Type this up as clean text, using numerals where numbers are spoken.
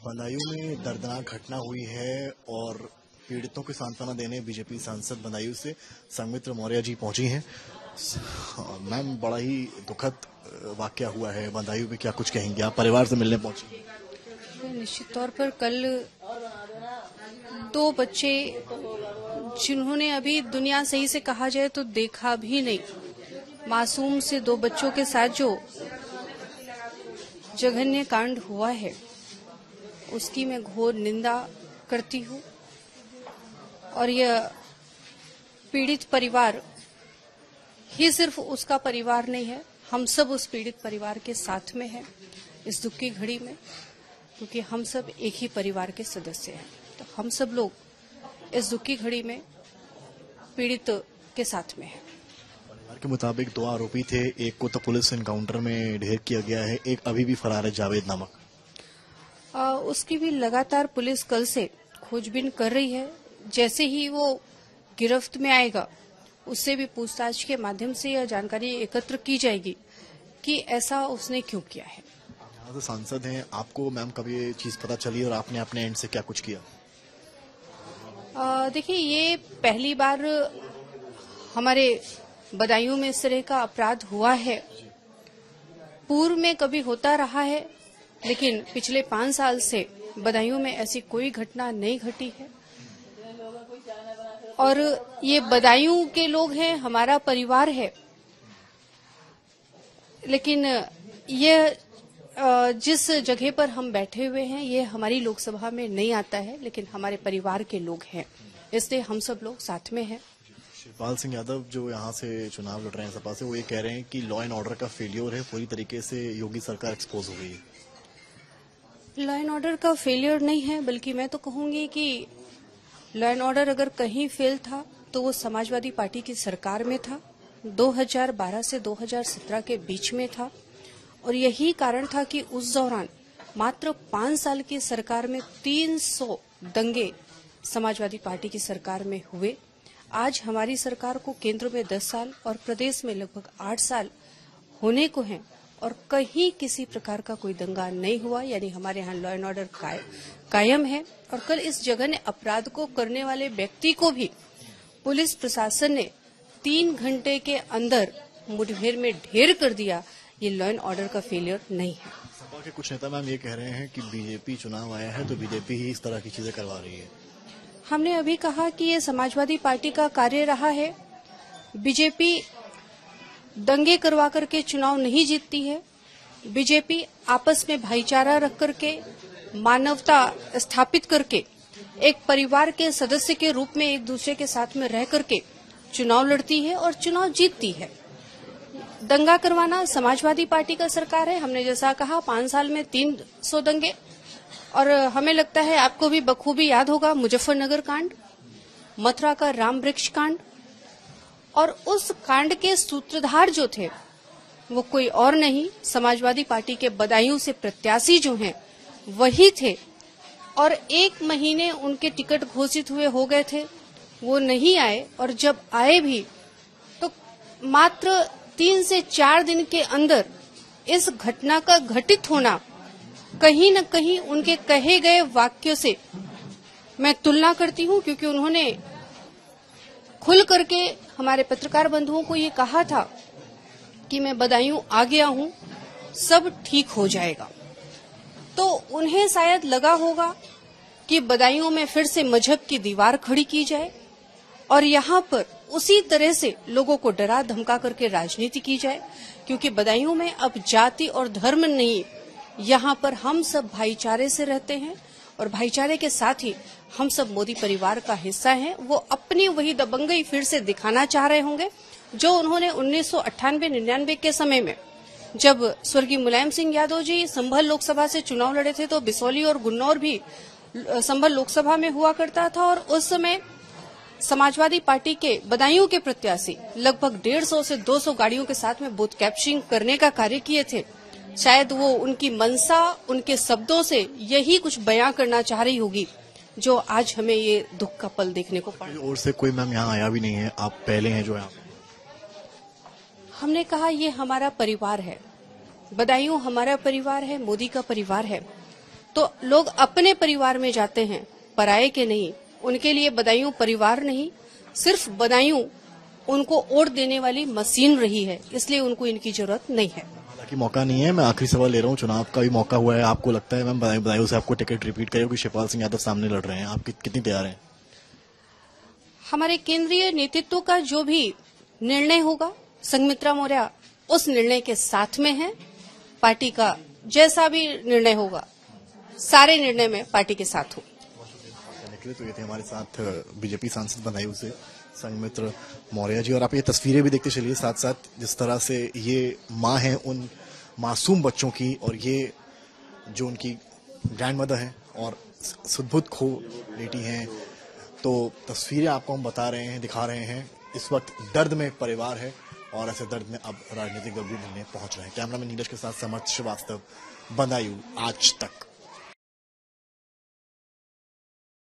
बदायूं में दर्दनाक घटना हुई है और पीड़ितों को सांत्वना देने बीजेपी सांसद बदायूं से संघमित्रा मौर्य जी पहुंची हैं। मैम, बड़ा ही दुखद वाकया हुआ है बदायूं में, क्या कुछ कहेंगे आप? परिवार से मिलने पहुंची। निश्चित तौर पर कल 2 बच्चे जिन्होंने अभी दुनिया सही से कहा जाए तो देखा भी नहीं, मासूम से 2 बच्चों के साथ जो जघन्य कांड हुआ है उसकी मैं घोर निंदा करती हूँ। और यह पीड़ित परिवार ही सिर्फ उसका परिवार नहीं है, हम सब उस पीड़ित परिवार के साथ में हैं इस दुख की घड़ी में, क्योंकि हम सब एक ही परिवार के सदस्य हैं। तो हम सब लोग इस दुख की घड़ी में पीड़ित के साथ में हैं। परिवार के मुताबिक 2 आरोपी थे, एक को तो पुलिस एनकाउंटर में ढेर किया गया है, एक अभी भी फरार है, जावेद नामक। उसकी भी लगातार पुलिस कल से खोजबीन कर रही है। जैसे ही वो गिरफ्त में आएगा उससे भी पूछताछ के माध्यम से यह जानकारी एकत्र की जाएगी कि ऐसा उसने क्यों किया है। यहाँ से सांसद हैं, आपको मैम कभी ये चीज पता चली और आपने अपने एंड से क्या कुछ किया? देखिए, ये पहली बार हमारे बदायूं में इस तरह का अपराध हुआ है। पूर्व में कभी होता रहा है, लेकिन पिछले 5 साल से बदायूं में ऐसी कोई घटना नहीं घटी है। और ये बदायूं के लोग हैं, हमारा परिवार है, लेकिन ये जिस जगह पर हम बैठे हुए हैं ये हमारी लोकसभा में नहीं आता है, लेकिन हमारे परिवार के लोग हैं, इसलिए हम सब लोग साथ में हैं। शिवपाल सिंह यादव जो यहाँ से चुनाव लड़ रहे हैं सपा से, वो ये कह रहे हैं कि लॉ एंड ऑर्डर का फेलियर है, पूरी तरीके से योगी सरकार एक्सपोज हो गई है। लॉ एंड ऑर्डर का फेलियर नहीं है, बल्कि मैं तो कहूंगी कि लॉ एंड ऑर्डर अगर कहीं फेल था तो वो समाजवादी पार्टी की सरकार में था, 2012 से 2017 के बीच में था। और यही कारण था कि उस दौरान मात्र 5 साल की सरकार में 300 दंगे समाजवादी पार्टी की सरकार में हुए। आज हमारी सरकार को केंद्र में 10 साल और प्रदेश में लगभग 8 साल होने को हैं और कहीं किसी प्रकार का कोई दंगा नहीं हुआ, यानी हमारे यहाँ लॉ एंड ऑर्डर कायम है। और कल इस जघन्य अपराध को करने वाले व्यक्ति को भी पुलिस प्रशासन ने 3 घंटे के अंदर मुठभेड़ में ढेर कर दिया। ये लॉ एंड ऑर्डर का फेलियर नहीं है। सपा के कुछ नेता मैम ये कह रहे हैं कि बीजेपी चुनाव आया है तो बीजेपी ही इस तरह की चीजें करवा रही है। हमने अभी कहा कि ये समाजवादी पार्टी का कार्य रहा है। बीजेपी दंगे करवा करके चुनाव नहीं जीतती है। बीजेपी आपस में भाईचारा रख करके, मानवता स्थापित करके, एक परिवार के सदस्य के रूप में एक दूसरे के साथ में रह करके चुनाव लड़ती है और चुनाव जीतती है। दंगा करवाना समाजवादी पार्टी का सरकार है। हमने जैसा कहा 5 साल में 300 दंगे, और हमें लगता है आपको भी बखूबी याद होगा मुजफ्फरनगर कांड, मथुरा का राम वृक्ष कांड। और उस कांड के सूत्रधार जो थे वो कोई और नहीं, समाजवादी पार्टी के बदायूं से प्रत्याशी जो हैं वही थे। और 1 महीने उनके टिकट घोषित हुए हो गए थे, वो नहीं आए। और जब आए भी तो मात्र 3 से 4 दिन के अंदर इस घटना का घटित होना कहीं न कहीं उनके कहे गए वाक्यों से मैं तुलना करती हूं, क्योंकि उन्होंने खुल करके हमारे पत्रकार बंधुओं को ये कहा था कि मैं बदायूं आ गया हूं, सब ठीक हो जाएगा। तो उन्हें शायद लगा होगा कि बदायूं में फिर से मजहब की दीवार खड़ी की जाए और यहाँ पर उसी तरह से लोगों को डरा धमका करके राजनीति की जाए, क्योंकि बदायूं में अब जाति और धर्म नहीं, यहाँ पर हम सब भाईचारे से रहते हैं और भाईचारे के साथ ही हम सब मोदी परिवार का हिस्सा हैं। वो अपनी वही दबंगई फिर से दिखाना चाह रहे होंगे जो उन्होंने 1998-99 के समय में, जब स्वर्गीय मुलायम सिंह यादव जी संभल लोकसभा से चुनाव लड़े थे तो बिसौली और गुन्नौर भी संभल लोकसभा में हुआ करता था। और उस समय समाजवादी पार्टी के बदायूं के प्रत्याशी लगभग 150 से 200 गाड़ियों के साथ में बूथ कैप्चरिंग करने का कार्य किए थे। शायद वो उनकी मनसा, उनके शब्दों से यही कुछ बयां करना चाह रही होगी जो आज हमें ये दुख का पल देखने को पड़ा। और से कोई मैम यहाँ आया भी नहीं है, आप पहले हैं जो यहाँ? हमने कहा ये हमारा परिवार है, बदायूं हमारा परिवार है, मोदी का परिवार है। तो लोग अपने परिवार में जाते हैं, पराये के नहीं। उनके लिए बदायूं परिवार नहीं, सिर्फ बदायूं उनको वोट देने वाली मशीन रही है, इसलिए उनको इनकी जरूरत नहीं है। हालांकि मौका नहीं है, मैं आखिरी सवाल ले रहा हूँ, चुनाव का भी मौका हुआ है, आपको लगता है मैम बदायूं से आपको टिकट रिपीट करेगी? शिवपाल सिंह यादव सामने लड़ रहे हैं, आप कितनी तैयार हैं? हमारे केंद्रीय नेतृत्व का जो भी निर्णय होगा, संघमित्रा मौर्य उस निर्णय के साथ में है। पार्टी का जैसा भी निर्णय होगा, सारे निर्णय में पार्टी के साथ हो। निकले तो ये थे हमारे साथ बीजेपी सांसद बदायूं से संघमित्र मौर्य जी। और आप ये तस्वीरें भी देखते चलिए साथ साथ, जिस तरह से ये माँ है उन मासूम बच्चों की, और ये जो उनकी ग्रैंड मदर है और सुदबुद खो बेटी हैं। तो तस्वीरें आपको हम बता रहे हैं, दिखा रहे हैं। इस वक्त दर्द में एक परिवार है और ऐसे दर्द में अब राजनीतिक दल भी मिलने पहुंच रहे हैं। कैमरामैन नीरज के साथ समर्थ श्रीवास्तव, बदायूं आज तक।